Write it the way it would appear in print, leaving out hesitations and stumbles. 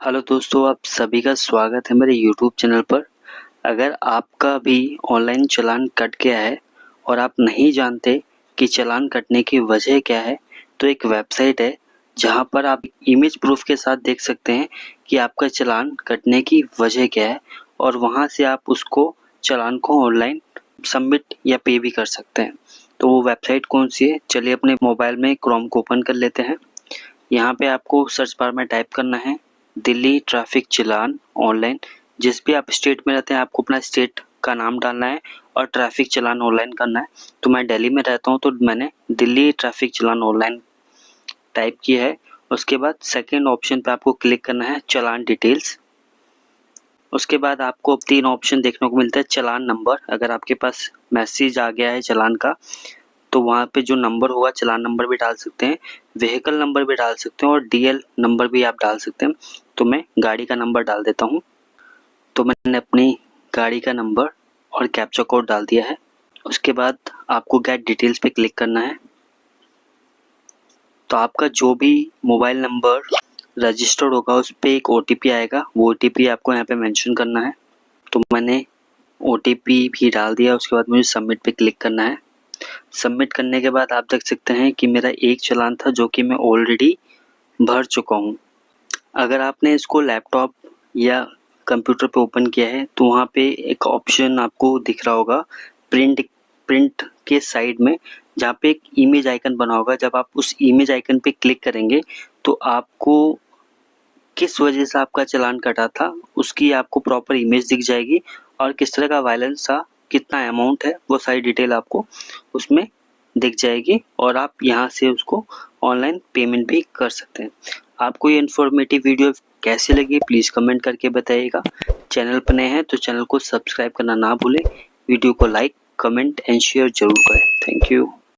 Hello दोस्तों, आप सभी का स्वागत है मेरे यूट्यूब चैनल पर। अगर आपका भी ऑनलाइन चालान कट गया है और आप नहीं जानते कि चालान कटने की वजह क्या है, तो एक वेबसाइट है जहां पर आप इमेज प्रूफ के साथ देख सकते हैं कि आपका चालान कटने की वजह क्या है और वहां से आप उसको चालान को ऑनलाइन सबमिट या पे भी कर सकते हैं। तो वो वेबसाइट कौन सी है, चलिए अपने मोबाइल में क्रोम को ओपन कर लेते हैं। यहाँ पे आपको सर्च बार में टाइप करना है दिल्ली ट्रैफिक चालान ऑनलाइन। जिस भी आप स्टेट में रहते हैं आपको अपना स्टेट का नाम डालना है और ट्रैफिक चालान ऑनलाइन करना है। तो मैं दिल्ली में रहता हूँ तो मैंने दिल्ली ट्रैफिक चालान ऑनलाइन टाइप किया है। उसके बाद सेकंड ऑप्शन पे आपको क्लिक करना है चालान डिटेल्स। उसके बाद आपको 3 ऑप्शन देखने को मिलता है। चालान नंबर, अगर आपके पास मैसेज आ गया है चालान का तो वहाँ पे जो नंबर होगा चालान नंबर भी डाल सकते हैं, व्हीकल नंबर भी डाल सकते हैं और डीएल नंबर भी आप डाल सकते हैं। तो मैं गाड़ी का नंबर डाल देता हूँ। तो मैंने अपनी गाड़ी का नंबर और कैप्चा कोड डाल दिया है। उसके बाद आपको गेट डिटेल्स पे क्लिक करना है। तो आपका जो भी मोबाइल नंबर रजिस्टर्ड होगा उस पर एक OTP आएगा, वो OTP आपको यहाँ पे मेंशन करना है। तो मैंने OTP भी डाल दिया। उसके बाद मुझे सबमिट पे क्लिक करना है। सबमिट करने के बाद आप देख सकते हैं कि मेरा एक चालान था जो कि मैं ऑलरेडी भर चुका हूँ। अगर आपने इसको लैपटॉप या कंप्यूटर पे ओपन किया है तो वहाँ पे एक ऑप्शन आपको दिख रहा होगा प्रिंट के साइड में, जहाँ पे एक इमेज आइकन बना होगा। जब आप उस इमेज आइकन पे क्लिक करेंगे तो आपको किस वजह से आपका चालान कटा था उसकी आपको प्रॉपर इमेज दिख जाएगी और किस तरह का बैलेंस था, कितना अमाउंट है, वो सारी डिटेल आपको उसमें दिख जाएगी और आप यहाँ से उसको ऑनलाइन पेमेंट भी कर सकते हैं। आपको ये इन्फॉर्मेटिव वीडियो कैसी लगी प्लीज़ कमेंट करके बताइएगा। चैनल पर नए हैं तो चैनल को सब्सक्राइब करना ना भूलें। वीडियो को लाइक, कमेंट एंड शेयर जरूर करें। Thank you.